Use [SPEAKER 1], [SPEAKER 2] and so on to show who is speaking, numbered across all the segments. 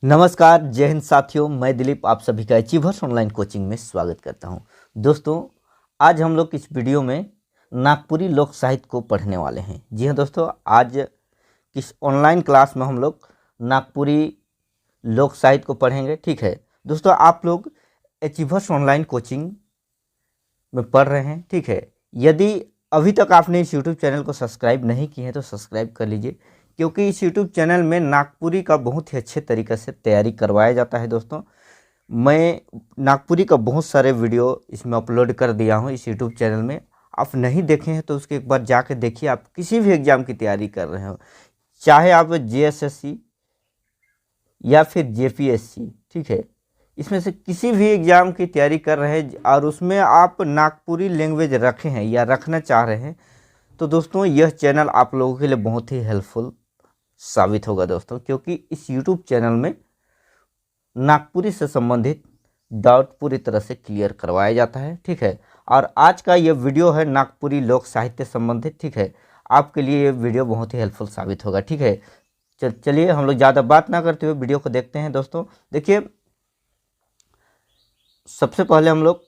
[SPEAKER 1] नमस्कार, जय हिंद साथियों। मैं दिलीप आप सभी का अचीवर्स ऑनलाइन कोचिंग में स्वागत करता हूं। दोस्तों, आज हम लोग इस वीडियो में नागपुरी लोक साहित्य को पढ़ने वाले हैं। जी हां दोस्तों, आज किस ऑनलाइन क्लास में हम लोग नागपुरी लोक साहित्य को पढ़ेंगे। ठीक है दोस्तों, आप लोग अचीवर्स ऑनलाइन कोचिंग में पढ़ रहे हैं। ठीक है, यदि अभी तक आपने इस यूट्यूब चैनल को सब्सक्राइब नहीं किए हैं तो सब्सक्राइब कर लीजिए, क्योंकि इस यूट्यूब चैनल में नागपुरी का बहुत ही अच्छे तरीके से तैयारी करवाया जाता है। दोस्तों, मैं नागपुरी का बहुत सारे वीडियो इसमें अपलोड कर दिया हूँ इस यूट्यूब चैनल में। आप नहीं देखे हैं तो उसके एक बार जाकर देखिए। आप किसी भी एग्ज़ाम की तैयारी कर रहे हो, चाहे आप JSSC या फिर JPSC, ठीक है, इसमें से किसी भी एग्ज़ाम की तैयारी कर रहे हैं और उसमें आप नागपुरी लैंग्वेज रखे हैं या रखना चाह रहे हैं, तो दोस्तों यह चैनल आप लोगों के लिए बहुत ही हेल्पफुल साबित होगा दोस्तों, क्योंकि इस यूट्यूब चैनल में नागपुरी से संबंधित डाउट पूरी तरह से क्लियर करवाया जाता है। ठीक है, और आज का ये वीडियो है नागपुरी लोक साहित्य संबंधित। ठीक है, आपके लिए ये वीडियो बहुत ही हेल्पफुल साबित होगा। ठीक है, चलिए हम लोग ज़्यादा बात ना करते हुए वीडियो को देखते हैं। दोस्तों देखिए, सबसे पहले हम लोग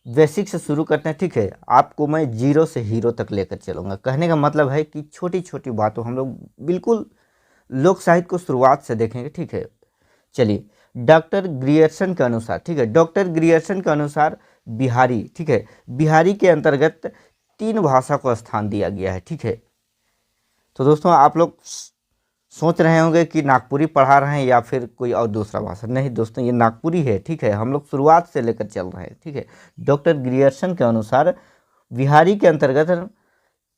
[SPEAKER 1] बेसिक से शुरू करते हैं। ठीक है, आपको मैं जीरो से हीरो तक लेकर चलूँगा। कहने का मतलब है कि छोटी छोटी बातों हम लोग बिल्कुल लोक साहित्य को शुरुआत से देखेंगे। ठीक है, चलिए, डॉक्टर ग्रियर्सन के अनुसार, ठीक है, डॉक्टर ग्रियर्सन के अनुसार बिहारी, ठीक है, बिहारी के अंतर्गत 3 भाषा को स्थान दिया गया है। ठीक है, तो दोस्तों आप लोग सोच रहे होंगे कि नागपुरी पढ़ा रहे हैं या फिर कोई और दूसरा भाषा। नहीं दोस्तों, ये नागपुरी है। ठीक है, हम लोग शुरुआत से लेकर चल रहे हैं। ठीक है, डॉक्टर ग्रियर्सन के अनुसार बिहारी के अंतर्गत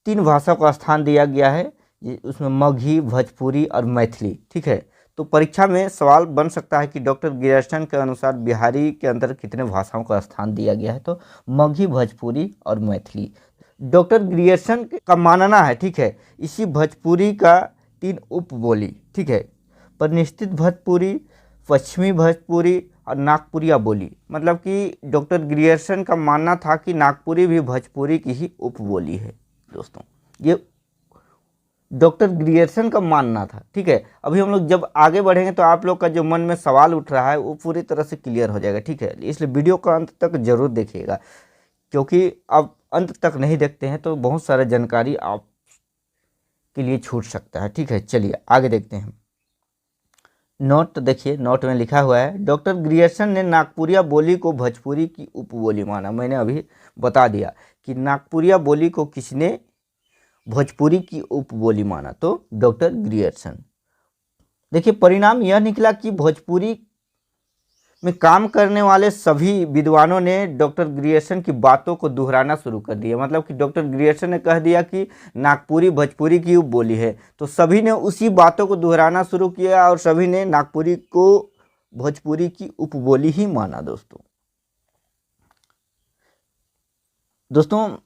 [SPEAKER 1] 3 भाषा को स्थान दिया गया है, उसमें मगही, भोजपुरी और मैथिली। ठीक है, तो परीक्षा में सवाल बन सकता है कि डॉक्टर ग्रियर्सन के अनुसार बिहारी के अंतर्गत कितने भाषाओं का स्थान दिया गया है, तो मगही, भोजपुरी और मैथिली। डॉक्टर ग्रियर्सन का मानना है, ठीक है, इसी भोजपुरी का 3 उपबोली, ठीक है, परिनिष्ठित भोजपुरी, पश्चिमी भोजपुरी और नागपुरिया बोली। मतलब कि डॉक्टर ग्रियर्सन का मानना था कि नागपुरी भी भोजपुरी की ही उपबोली है। दोस्तों, ये डॉक्टर ग्रियर्सन का मानना था। ठीक है, अभी हम लोग जब आगे बढ़ेंगे तो आप लोग का जो मन में सवाल उठ रहा है वो पूरी तरह से क्लियर हो जाएगा। ठीक है, इसलिए वीडियो का अंत तक जरूर देखिएगा, क्योंकि अब अंत तक नहीं देखते हैं तो बहुत सारा जानकारी आप के लिए छूट सकता है। ठीक है, चलिए आगे देखते हैं। नोट देखिए, नोट में लिखा हुआ है, डॉक्टर ग्रियर्सन ने नागपुरिया बोली को भोजपुरी की उपबोली माना। मैंने अभी बता दिया कि नागपुरिया बोली को किसने भोजपुरी की उपबोली माना, तो डॉक्टर ग्रियर्सन। देखिए, परिणाम यह निकला कि भोजपुरी में काम करने वाले सभी विद्वानों ने डॉक्टर ग्रियर्सन की बातों को दोहराना शुरू कर दिया। मतलब कि डॉक्टर ग्रियर्सन ने कह दिया कि नागपुरी भोजपुरी की उपबोली है, तो सभी ने उसी बातों को दोहराना शुरू किया और सभी ने नागपुरी को भोजपुरी की उपबोली ही माना। दोस्तों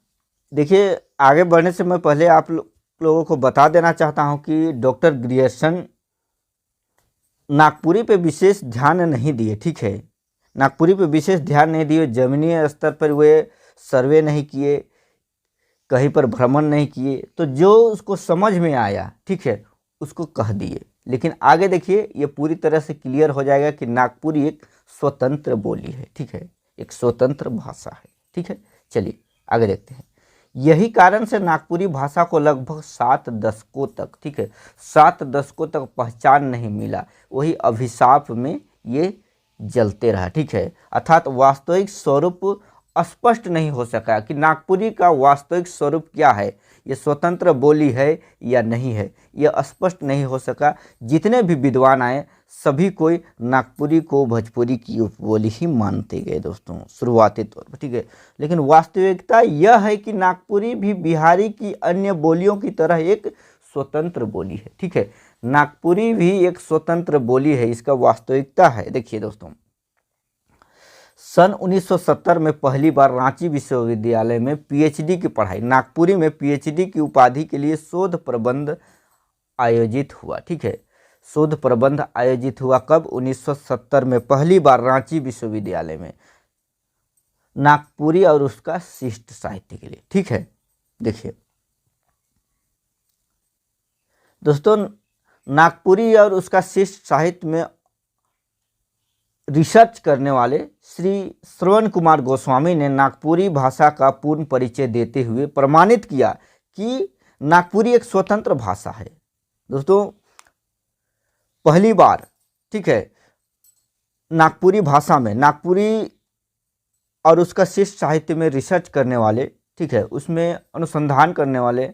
[SPEAKER 1] देखिए, आगे बढ़ने से मैं पहले आप लोगों को बता देना चाहता हूं कि डॉक्टर ग्रियर्सन नागपुरी पे विशेष ध्यान नहीं दिए। ठीक है, नागपुरी पे विशेष ध्यान नहीं दिए, जमीनी स्तर पर वे सर्वे नहीं किए, कहीं पर भ्रमण नहीं किए, तो जो उसको समझ में आया, ठीक है, उसको कह दिए। लेकिन आगे देखिए, ये पूरी तरह से क्लियर हो जाएगा कि नागपुरी एक स्वतंत्र बोली है। ठीक है, एक स्वतंत्र भाषा है। ठीक है, चलिए आगे देखते हैं। यही कारण से नागपुरी भाषा को लगभग 7 दशकों तक, ठीक है, 7 दशकों तक पहचान नहीं मिला। वही अभिशाप में ये जलते रहा। ठीक है, अर्थात वास्तविक स्वरूप स्पष्ट नहीं हो सका कि नागपुरी का वास्तविक स्वरूप क्या है, ये स्वतंत्र बोली है या नहीं है, ये स्पष्ट नहीं हो सका। जितने भी विद्वान आए सभी कोई नागपुरी को भोजपुरी की उपबोली ही मानते गए दोस्तों, शुरुआती तौर पर। ठीक है, लेकिन वास्तविकता यह है कि नागपुरी भी बिहारी की अन्य बोलियों की तरह एक स्वतंत्र बोली है। ठीक है, नागपुरी भी एक स्वतंत्र बोली है, इसका वास्तविकता है। देखिए दोस्तों, सन 1970 में पहली बार रांची विश्वविद्यालय में PhD की पढ़ाई, नागपुरी में PhD की उपाधि के लिए शोध प्रबंध आयोजित हुआ। ठीक है, शोध प्रबंध आयोजित हुआ कब? 1970 में पहली बार रांची विश्वविद्यालय में, नागपुरी और उसका शिष्ट साहित्य के लिए। ठीक है, देखिए दोस्तों, नागपुरी और उसका शिष्ट साहित्य में रिसर्च करने वाले श्री श्रवण कुमार गोस्वामी ने नागपुरी भाषा का पूर्ण परिचय देते हुए प्रमाणित किया कि नागपुरी एक स्वतंत्र भाषा है। दोस्तों, पहली बार, ठीक है, नागपुरी भाषा में, नागपुरी और उसका शिष्ट साहित्य में रिसर्च करने वाले, ठीक है, उसमें अनुसंधान करने वाले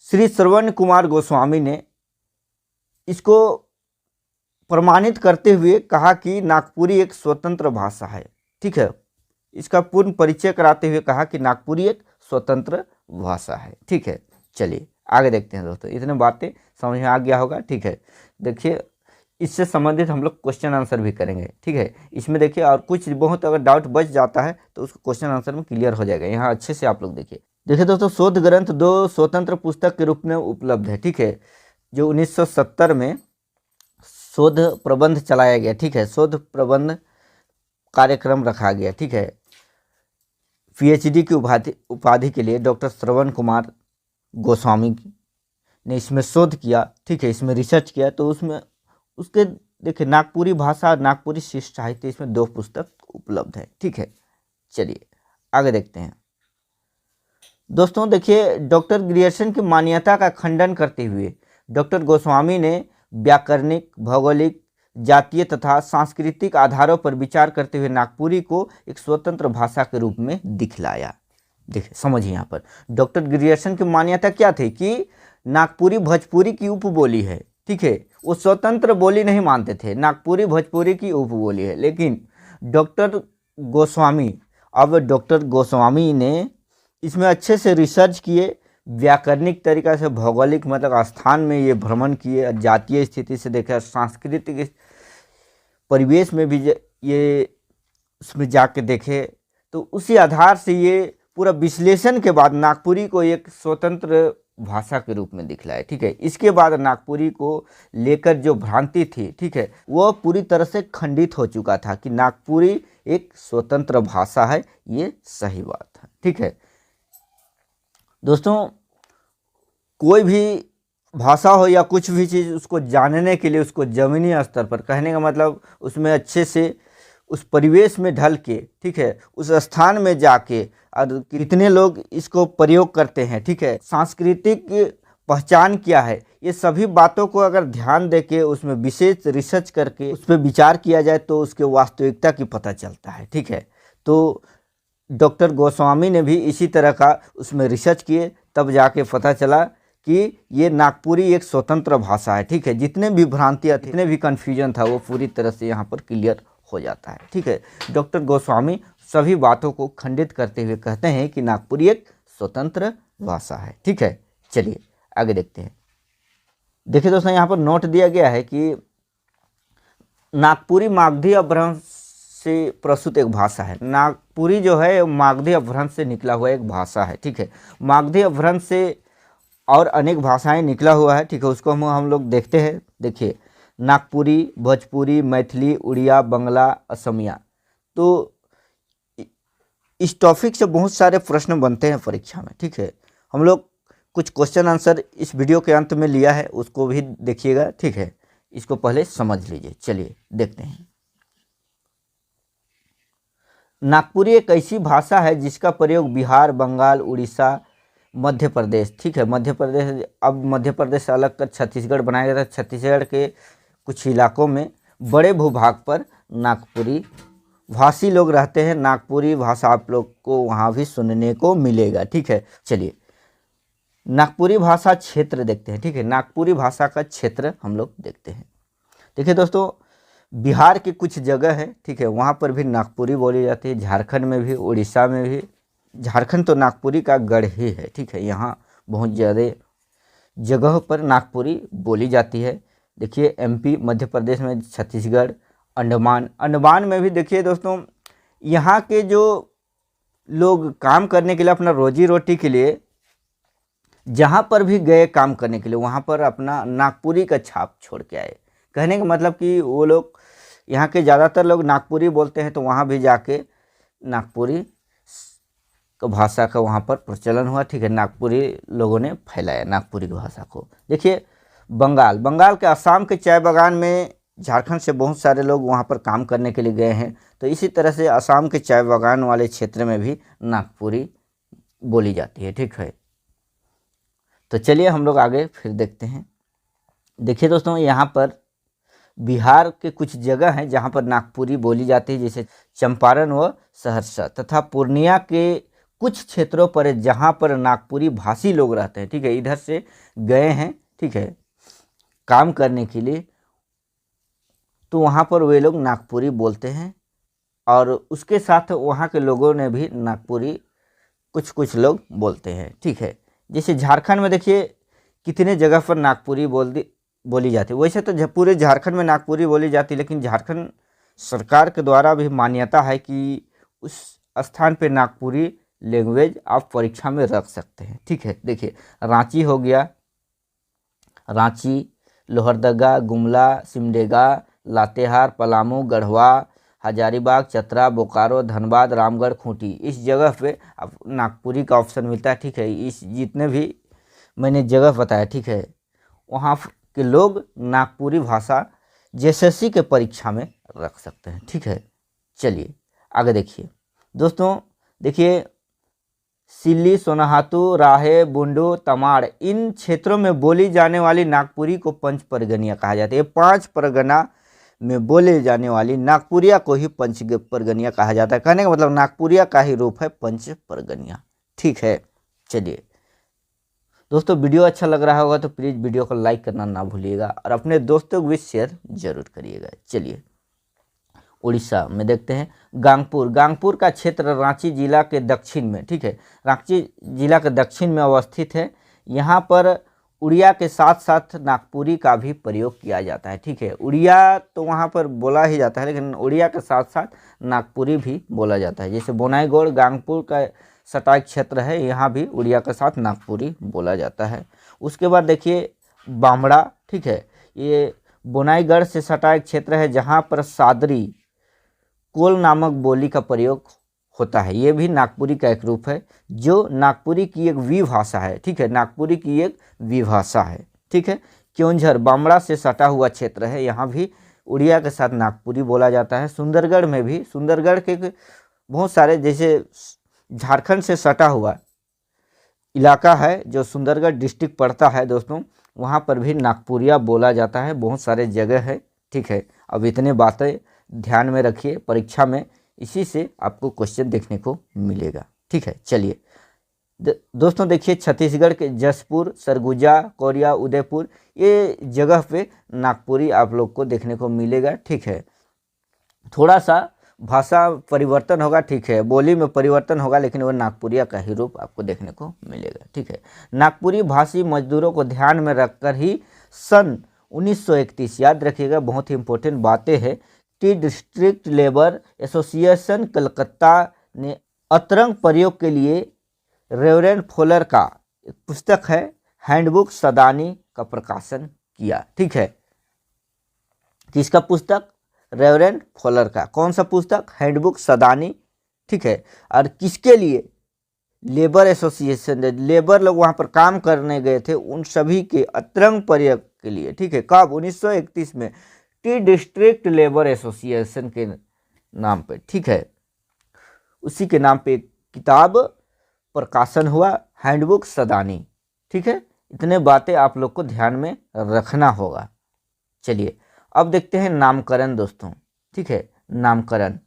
[SPEAKER 1] श्री श्रवण कुमार गोस्वामी ने इसको प्रमाणित करते हुए कहा कि नागपुरी एक स्वतंत्र भाषा है। ठीक है, इसका पूर्ण परिचय कराते हुए कहा कि नागपुरी एक स्वतंत्र भाषा है। ठीक है, चलिए आगे देखते हैं दोस्तों। इतने बातें समझ में आ गया होगा। ठीक है, देखिए इससे संबंधित हम लोग क्वेश्चन आंसर भी करेंगे। ठीक है, इसमें देखिए और कुछ बहुत अगर डाउट बच जाता है तो उसको क्वेश्चन आंसर में क्लियर हो जाएगा। यहाँ अच्छे से आप लोग देखिए दोस्तों, शोध ग्रंथ 2 स्वतंत्र पुस्तक के रूप में उपलब्ध है। ठीक है, जो 1970 में शोध प्रबंध चलाया गया। ठीक है, शोध प्रबंध कार्यक्रम रखा गया। ठीक है, PhD की उपाधि के लिए डॉक्टर श्रवण कुमार गोस्वामी ने इसमें शोध किया। ठीक है, इसमें रिसर्च किया, तो उसमें उसके देखिए नागपुरी भाषा और नागपुरी शिष्ट साहित्य, इसमें 2 पुस्तक उपलब्ध है। ठीक है, चलिए आगे देखते हैं दोस्तों। देखिए, डॉक्टर ग्रियर्सन की मान्यता का खंडन करते हुए डॉक्टर गोस्वामी ने व्याकरणिक, भौगोलिक, जातीय तथा सांस्कृतिक आधारों पर विचार करते हुए नागपुरी को एक स्वतंत्र भाषा के रूप में दिखलाया। देखिए समझिए, यहाँ पर डॉक्टर ग्रियर्सन की मान्यता क्या थी कि नागपुरी भोजपुरी की उपबोली है। ठीक है, वो स्वतंत्र बोली नहीं मानते थे, नागपुरी भोजपुरी की उपबोली है। लेकिन डॉक्टर गोस्वामी ने इसमें अच्छे से रिसर्च किए, व्याकरणिक तरीका से, भौगोलिक मतलब स्थान में ये भ्रमण किए, जातीय स्थिति से देखा, सांस्कृतिक परिवेश में भी ये उसमें जाके देखे, तो उसी आधार से ये पूरा विश्लेषण के बाद नागपुरी को एक स्वतंत्र भाषा के रूप में दिखलाया। ठीक है, इसके बाद नागपुरी को लेकर जो भ्रांति थी, ठीक है, वो पूरी तरह से खंडित हो चुका था कि नागपुरी एक स्वतंत्र भाषा है। ये सही बात है। ठीक है दोस्तों, कोई भी भाषा हो या कुछ भी चीज़, उसको जानने के लिए उसको ज़मीनी स्तर पर, कहने का मतलब उसमें अच्छे से उस परिवेश में ढल के, ठीक है, उस स्थान में जाके, और कितने लोग इसको प्रयोग करते हैं, ठीक है, सांस्कृतिक पहचान क्या है, ये सभी बातों को अगर ध्यान दे के उसमें विशेष रिसर्च करके उस पर विचार किया जाए तो उसके वास्तविकता की पता चलता है। ठीक है, तो डॉक्टर गोस्वामी ने भी इसी तरह का उसमें रिसर्च किए, तब जाके पता चला कि ये नागपुरी एक स्वतंत्र भाषा है। ठीक है, जितने भी भ्रांतियाँ, जितने भी कन्फ्यूजन था, वो पूरी तरह से यहाँ पर क्लियर हो जाता है। ठीक है, डॉक्टर गोस्वामी सभी बातों को खंडित करते हुए कहते हैं कि नागपुरी एक स्वतंत्र भाषा है। ठीक है, चलिए आगे देखते हैं। देखिए दोस्तों, यहाँ पर नोट दिया गया है कि नागपुरी मागधी अपभ्रंश से प्रस्तुत एक भाषा है। नागपुरी जो है मागधी अपभ्रंश से निकला हुआ एक भाषा है। ठीक है, मागधी अपभ्रंश से और अनेक भाषाएं निकला हुआ है। ठीक है, उसको हम लोग देखते हैं। देखिए, नागपुरी, भोजपुरी, मैथिली, उड़िया, बंगला, असमिया। तो इस टॉपिक से बहुत सारे प्रश्न बनते हैं परीक्षा में। ठीक है, हम लोग कुछ क्वेश्चन आंसर इस वीडियो के अंत में लिया है, उसको भी देखिएगा। ठीक है, इसको पहले समझ लीजिए। चलिए देखते हैं। नागपुरी एक ऐसी भाषा है जिसका प्रयोग बिहार, बंगाल, उड़ीसा, मध्य प्रदेश, ठीक है, मध्य प्रदेश, अब मध्य प्रदेश से अलग कर छत्तीसगढ़ बनाया गया था। छत्तीसगढ़ के कुछ इलाकों में बड़े भूभाग पर नागपुरी भाषी लोग रहते हैं। नागपुरी भाषा आप लोग को वहाँ भी सुनने को मिलेगा। ठीक है, चलिए नागपुरी भाषा क्षेत्र देखते हैं। ठीक है, नागपुरी भाषा का क्षेत्र हम लोग देखते हैं। देखिए दोस्तों, बिहार की कुछ जगह है, ठीक है, वहाँ पर भी नागपुरी बोली जाती है। झारखंड में भी, उड़ीसा में भी। झारखंड तो नागपुरी का गढ़ ही है। ठीक है, यहाँ बहुत ज़्यादा जगह पर नागपुरी बोली जाती है। देखिए MP, मध्य प्रदेश में, छत्तीसगढ़, अंडमान में भी देखिए दोस्तों, यहाँ के जो लोग काम करने के लिए, अपना रोजी रोटी के लिए जहाँ पर भी गए काम करने के लिए, वहाँ पर अपना नागपुरी का छाप छोड़ के आए। कहने का मतलब कि वो लोग, यहाँ के ज़्यादातर लोग नागपुरी बोलते हैं, तो वहाँ भी जाके नागपुरी भाषा का वहाँ पर प्रचलन हुआ। ठीक है, नागपुरी लोगों ने फैलाया नागपुरी भाषा को। देखिए बंगाल के असम के चाय बागान में झारखंड से बहुत सारे लोग वहाँ पर काम करने के लिए गए हैं। तो इसी तरह से असम के चाय बागान वाले क्षेत्र में भी नागपुरी बोली जाती है, ठीक है। तो चलिए हम लोग आगे फिर देखते हैं। देखिए दोस्तों, यहाँ पर बिहार के कुछ जगह हैं जहाँ पर नागपुरी बोली जाती है, जैसे चंपारण व सहरसा, तथा पूर्णिया के कुछ क्षेत्रों पर जहाँ पर नागपुरी भाषी लोग रहते हैं, ठीक है, इधर से गए हैं, ठीक है, काम करने के लिए, तो वहाँ पर वे लोग नागपुरी बोलते हैं। और उसके साथ वहाँ के लोगों ने भी नागपुरी कुछ कुछ लोग बोलते हैं, ठीक है। जैसे झारखंड में देखिए कितने जगह पर नागपुरी बोली जाती है। वैसे तो पूरे झारखंड में नागपुरी बोली जाती है, लेकिन झारखंड सरकार के द्वारा भी मान्यता है कि उस स्थान पे नागपुरी लैंग्वेज आप परीक्षा में रख सकते हैं, ठीक है। देखिए रांची हो गया, रांची, लोहरदगा, गुमला, सिमडेगा, लातेहार, पलामू, गढ़वा, हजारीबाग, चतरा, बोकारो, धनबाद, रामगढ़, खूंटी, इस जगह पे आप नागपुरी का ऑप्शन मिलता है, ठीक है। इस जितने भी मैंने जगह बताया, ठीक है, वहाँ के लोग नागपुरी भाषा जेएसएससी के परीक्षा में रख सकते हैं, ठीक है। चलिए आगे देखिए दोस्तों, देखिए सिल्ली, सोनाहातू, राहे, बुंडू, तमाड़, इन क्षेत्रों में बोली जाने वाली नागपुरी को पंच परगनिया कहा जाता है। 5 परगना में बोले जाने वाली नागपुरिया को ही पंच परगनिया कहा जाता है। कहने का मतलब नागपुरिया का ही रूप है पंच परगनिया, ठीक है। चलिए दोस्तों, वीडियो अच्छा लग रहा होगा तो प्लीज़ वीडियो को लाइक करना ना भूलिएगा और अपने दोस्तों को भी शेयर जरूर करिएगा। चलिए उड़ीसा में देखते हैं, गांगपुर, गांगपुर का क्षेत्र रांची जिला के दक्षिण में, ठीक है, रांची जिला के दक्षिण में अवस्थित है। यहाँ पर उड़िया के साथ साथ नागपुरी का भी प्रयोग किया जाता है, ठीक है। उड़िया तो वहाँ पर बोला ही जाता है, लेकिन उड़िया के साथ साथ नागपुरी भी बोला जाता है। जैसे बोनाईगढ़ गांगपुर का सटाई क्षेत्र है, यहाँ भी उड़िया के साथ नागपुरी बोला जाता है। उसके बाद देखिए बामड़ा, ठीक है, ये बोनाईगढ़ से सटाई क्षेत्र है जहाँ पर सादरी कोल नामक बोली का प्रयोग होता है। ये भी नागपुरी का एक रूप है, जो नागपुरी की एक विभाषा है, ठीक है, नागपुरी की एक विभाषा है, ठीक है। क्योंझर बामड़ा से सटा हुआ क्षेत्र है, यहाँ भी उड़िया के साथ नागपुरी बोला जाता है। सुंदरगढ़ में भी, सुंदरगढ़ के बहुत सारे, जैसे झारखंड से सटा हुआ इलाका है जो सुंदरगढ़ डिस्ट्रिक्ट पड़ता है दोस्तों, वहाँ पर भी नागपुरिया बोला जाता है। बहुत सारे जगह है, ठीक है। अब इतने बातें ध्यान में रखिए, परीक्षा में इसी से आपको क्वेश्चन देखने को मिलेगा, ठीक है। चलिए दोस्तों, देखिए छत्तीसगढ़ के जसपुर, सरगुजा, कोरिया, उदयपुर, ये जगह पे नागपुरी आप लोग को देखने को मिलेगा, ठीक है। थोड़ा सा भाषा परिवर्तन होगा, ठीक है, बोली में परिवर्तन होगा, लेकिन वो नागपुरिया का ही रूप आपको देखने को मिलेगा, ठीक है। नागपुरी भाषी मजदूरों को ध्यान में रखकर ही सन 1931, याद रखिएगा, बहुत ही इंपॉर्टेंट बातें हैं, T district labour association Calcutta ने अतरंग प्रयोग के लिए रेवरेंड फॉलर का एक पुस्तक है हैंडबुक सदानी का प्रकाशन किया, ठीक है। किसका पुस्तक? रेवरेंड फॉलर का। कौन सा पुस्तक? हैंडबुक सदानी, ठीक है। और किसके लिए? लेबर एसोसिएशन, लेबर लोग वहाँ पर काम करने गए थे, उन सभी के अतरंग प्रयोग के लिए, ठीक है। कब? 1931 में, टी डिस्ट्रिक्ट लेबर एसोसिएशन के नाम पे, ठीक है, उसी के नाम पे एक किताब प्रकाशन हुआ, हैंडबुक सदानी, ठीक है। इतने बातें आप लोग को ध्यान में रखना होगा। चलिए अब देखते हैं नामकरण दोस्तों, ठीक है। नामकरण,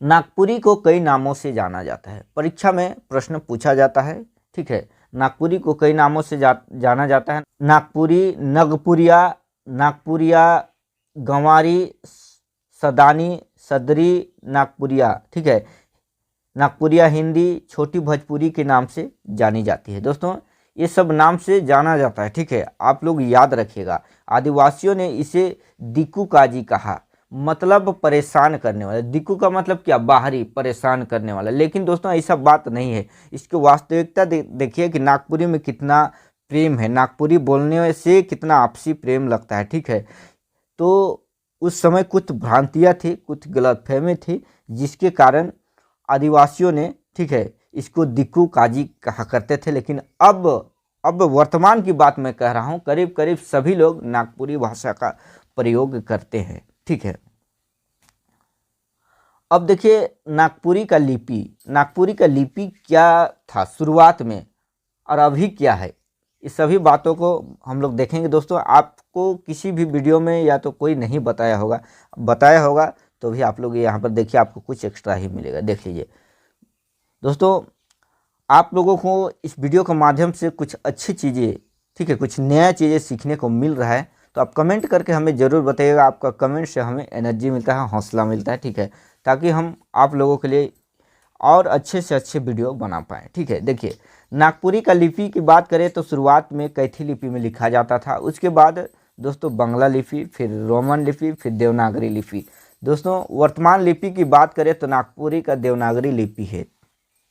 [SPEAKER 1] नागपुरी को कई नामों से जाना जाता है, परीक्षा में प्रश्न पूछा जाता है, ठीक है। नागपुरी को कई नामों से जाना जाता है। नागपुरी, नगपुरिया, नागपुरिया, गंवारी, सदानी, सदरी, नागपुरिया, ठीक है। नागपुरिया हिंदी, छोटी भोजपुरी के नाम से जानी जाती है दोस्तों। ये सब नाम से जाना जाता है, ठीक है, आप लोग याद रखिएगा। आदिवासियों ने इसे दिक्कू काजी कहा, मतलब परेशान करने वाला। दिक्कू का मतलब क्या? बाहरी, परेशान करने वाला। लेकिन दोस्तों ऐसा बात नहीं है, इसकी वास्तविकता देखिए कि नागपुरी में कितना प्रेम है, नागपुरी बोलने से कितना आपसी प्रेम लगता है, ठीक है। तो उस समय कुछ भ्रांतियाँ थी, कुछ गलतफहमी थी, जिसके कारण आदिवासियों ने, ठीक है, इसको दिक्कू काजी कहा करते थे। लेकिन अब अब वर्तमान की बात मैं कह रहा हूँ, करीब करीब सभी लोग नागपुरी भाषा का प्रयोग करते हैं, ठीक है। अब देखिए नागपुरी का लिपि क्या था शुरुआत में और अभी क्या है, इस सभी बातों को हम लोग देखेंगे दोस्तों। आपको किसी भी वीडियो में या तो कोई नहीं बताया होगा तो भी आप लोग यहाँ पर देखिए, आपको कुछ एक्स्ट्रा ही मिलेगा, देख लीजिए दोस्तों। आप लोगों को इस वीडियो के माध्यम से कुछ अच्छी चीज़ें, ठीक है, कुछ नया चीज़ें सीखने को मिल रहा है, तो आप कमेंट करके हमें ज़रूर बताइएगा। आपका कमेंट से हमें एनर्जी मिलता है, हौसला मिलता है, ठीक है, ताकि हम आप लोगों के लिए और अच्छे से अच्छे वीडियो बना पाएँ, ठीक है। देखिए नागपुरी का लिपि की बात करें तो शुरुआत में कैथी लिपि में लिखा जाता था, उसके बाद दोस्तों बांग्ला लिपि, फिर रोमन लिपि, फिर देवनागरी लिपि। दोस्तों वर्तमान लिपि की बात करें तो नागपुरी का देवनागरी लिपि है,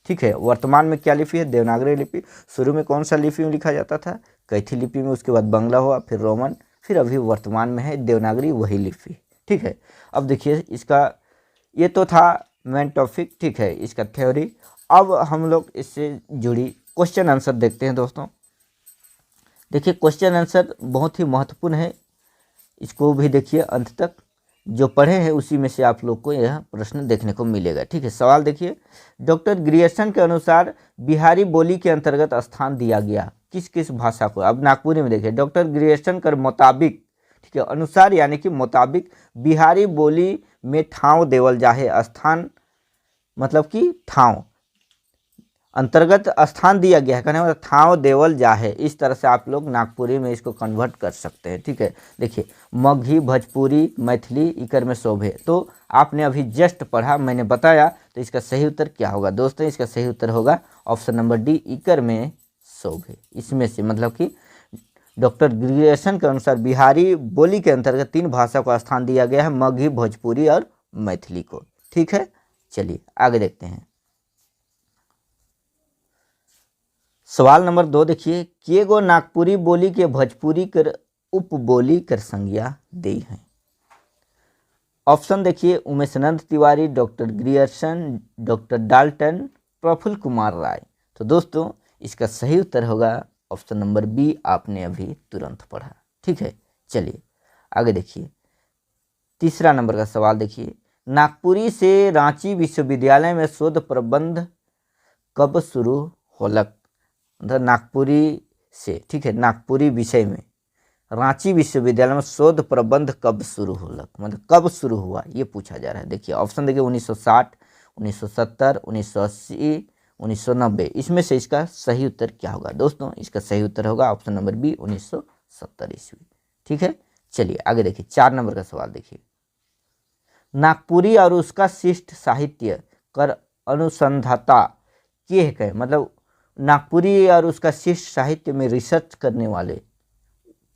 [SPEAKER 1] ठीक है। वर्तमान में क्या लिपि है? देवनागरी लिपि। शुरू में कौन सा लिपि में लिखा जाता था? कैथी लिपि में, उसके बाद बांग्ला हुआ, फिर रोमन, फिर अभी वर्तमान में है देवनागरी, वही लिपि, ठीक है। अब देखिए इसका, ये तो था मेन टॉपिक, ठीक है, इसका थ्योरी। अब हम लोग इससे जुड़ी क्वेश्चन आंसर देखते हैं दोस्तों। देखिए क्वेश्चन आंसर बहुत ही महत्वपूर्ण है, इसको भी देखिए अंत तक, जो पढ़े हैं उसी में से आप लोग को यह प्रश्न देखने को मिलेगा, ठीक है। सवाल देखिए, डॉक्टर ग्रियर्सन के अनुसार बिहारी बोली के अंतर्गत स्थान दिया गया किस किस भाषा को? अब नागपुरी में देखिए, डॉक्टर ग्रियर्सन के मुताबिक, ठीक है, अनुसार यानी कि मुताबिक बिहारी बोली में ठाव देवल जाहे, स्थान मतलब कि ठाव, अंतर्गत स्थान दिया गया है, कहने मतलब ठाव देवल जाहे। इस तरह से आप लोग नागपुरी में इसको कन्वर्ट कर सकते हैं, ठीक है। देखिए मगही, भोजपुरी, मैथिली इकर में शोभे, तो आपने अभी जस्ट पढ़ा, मैंने बताया, तो इसका सही उत्तर क्या होगा दोस्तों? इसका सही उत्तर होगा ऑप्शन नंबर डी, इकर में शोभे। इसमें से मतलब कि डॉक्टर ग्रियर्सन के अनुसार बिहारी बोली के अंतर्गत 3 भाषा को स्थान दिया गया है, मगही, भोजपुरी और मैथिली को, ठीक है। चलिए आगे देखते हैं। सवाल नंबर 2 देखिए, के गो नागपुरी बोली के भोजपुरी कर उपबोली कर संज्ञा दी है? ऑप्शन देखिए, Umeshanand Tiwari, doctor Grierson, doctor Dalton, Prafulla Kumar Rai. तो दोस्तों इसका सही उत्तर होगा ऑप्शन नंबर बी, आपने अभी तुरंत पढ़ा, ठीक है। चलिए आगे देखिए, तीसरा नंबर का सवाल देखिए, नागपुरी से रांची विश्वविद्यालय में शोध प्रबंध कब शुरू होलक? मतलब नागपुरी से, ठीक है, नागपुरी विषय में रांची विश्वविद्यालय में शोध प्रबंध कब शुरू होलक, मतलब कब शुरू हुआ, ये पूछा जा रहा है। देखिए ऑप्शन देखिए, 1960, 1970, 1980, 1990। इसमें से इसका सही उत्तर क्या होगा दोस्तों? इसका सही उत्तर होगा ऑप्शन नंबर बी, 1970 ईस्वी, ठीक है। चलिए आगे देखिए, 4 नंबर का सवाल देखिए, नागपुरी और उसका शिष्ट साहित्य कर अनुसंधाता के है, मतलब नागपुरी और उसका शिष्ट साहित्य में रिसर्च करने वाले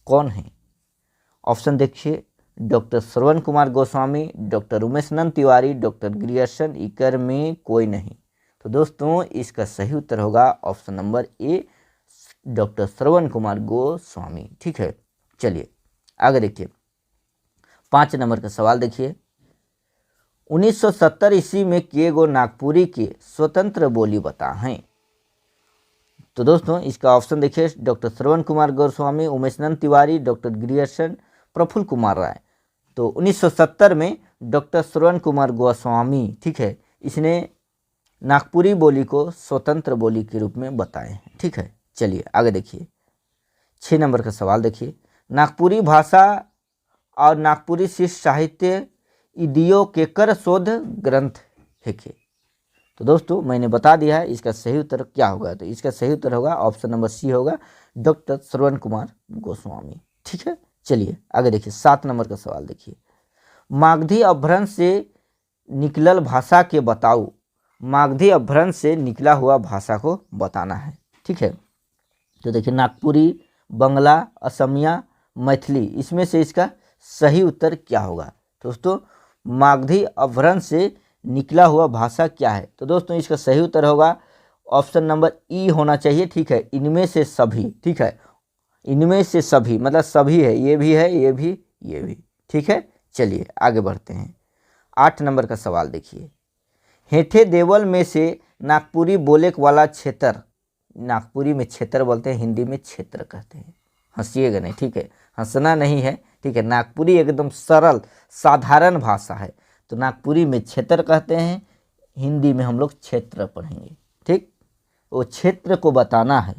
[SPEAKER 1] कौन हैं? ऑप्शन देखिए, doctor Shravan Kumar Goswami, doctor Umeshanand Tiwari, doctor Grierson, इकर में कोई नहीं। तो दोस्तों इसका सही उत्तर होगा option number A, doctor Shravan Kumar Goswami, ठीक है। चलिए आगे देखिए, 5 नंबर का सवाल देखिए, 1970 ईस्वी में किए गो नागपुरी के स्वतंत्र बोली बता हैं? तो दोस्तों इसका ऑप्शन देखिए, doctor Shravan Kumar Goswami, Umeshanand Tiwari, doctor Grierson, Praful Kumar Rai. तो 1970 में डॉक्टर श्रवण कुमार गोस्वामी, ठीक है, इसने नागपुरी बोली को स्वतंत्र बोली के रूप में बताए हैं, ठीक है। चलिए आगे देखिए, 6 नंबर का सवाल देखिए, नागपुरी भाषा और नागपुरी शिष्ट साहित्य इदियो केकर शोध ग्रंथ है के? तो दोस्तों मैंने बता दिया है, इसका सही उत्तर क्या होगा? तो इसका सही उत्तर होगा ऑप्शन नंबर सी होगा, डॉक्टर श्रवण कुमार गोस्वामी, ठीक है। चलिए आगे देखिए, 7 नंबर का सवाल देखिए, मागधी अपभ्रंश से निकलल भाषा के बताओ। मागधी अपभ्रंश से निकला हुआ भाषा को बताना है, ठीक है। तो देखिए नागपुरी, बंगला, असमिया, मैथिली, इसमें से इसका सही उत्तर क्या होगा दोस्तों? मागधी अपभ्रंश से निकला हुआ भाषा क्या है? तो दोस्तों इसका सही उत्तर होगा ऑप्शन नंबर ई होना चाहिए, ठीक है, इनमें से सभी, ठीक है, इनमें से सभी मतलब सभी है, ये भी है, ये भी, ये भी, ठीक है। चलिए आगे बढ़ते हैं, 8 नंबर का सवाल देखिए, हेठे देवल में से नागपुरी बोले वाला क्षेत्र नागपुरी में क्षेत्र बोलते हैं, हिंदी में क्षेत्र कहते हैं। हंसिएगा नहीं, ठीक है, हंसना नहीं है, ठीक है। नागपुरी एकदम सरल साधारण भाषा है, तो नागपुरी में क्षेत्र कहते हैं, हिंदी में हम लोग क्षेत्र पढ़ेंगे, ठीक। वो क्षेत्र को बताना है।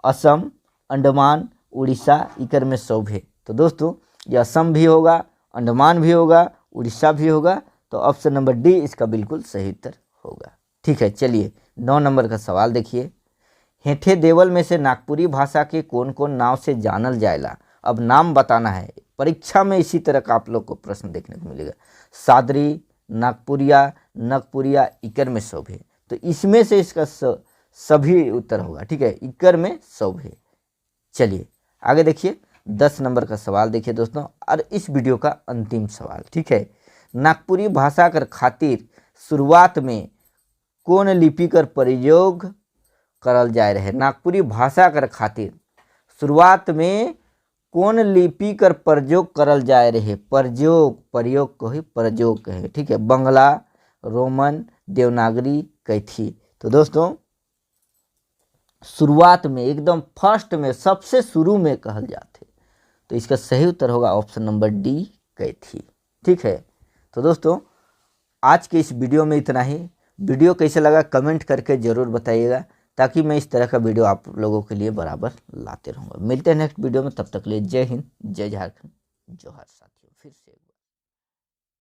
[SPEAKER 1] असम, अंडमान, उड़ीसा, इकर में शोभे। तो दोस्तों ये असम भी होगा, अंडमान भी होगा, उड़ीसा भी होगा, तो ऑप्शन नंबर डी इसका बिल्कुल सही उत्तर होगा, ठीक है। चलिए 9 नंबर का सवाल देखिए। हेठे देवल में से नागपुरी भाषा के कौन कौन नाव से जानल जाएला। अब नाम बताना है, परीक्षा में इसी तरह का आप लोग को प्रश्न देखने को मिलेगा। सादरी, नागपुरिया, नगपुरिया, इकर में शोभे। तो इसमें से इसका सभी उत्तर होगा, ठीक है, इकर में शोभे। चलिए आगे देखिए 10 नंबर का सवाल देखिए दोस्तों, और इस वीडियो का अंतिम सवाल, ठीक है। नागपुरी भाषा कर खातिर शुरुआत में कौन लिपि कर प्रयोग करल जाए रहे। नागपुरी भाषा कर खातिर शुरुआत में कौन लिपि कर प्रयोग करल जाए रहे। प्रयोग को ही प्रयोग कहे, ठीक है। बंगला, रोमन, देवनागरी, कैथी। तो दोस्तों शुरुआत में, एकदम फर्स्ट में, सबसे शुरू में कहल जाते, तो इसका सही उत्तर होगा ऑप्शन नंबर डी, कैथी, ठीक है। तो दोस्तों आज के इस वीडियो में इतना ही। वीडियो कैसे लगा कमेंट करके ज़रूर बताइएगा, ताकि मैं इस तरह का वीडियो आप लोगों के लिए बराबर लाते रहूँगा। मिलते हैं नेक्स्ट वीडियो में, तब तक के लिए जय हिंद, जय झारखंड, जोहार साथियों। फिर से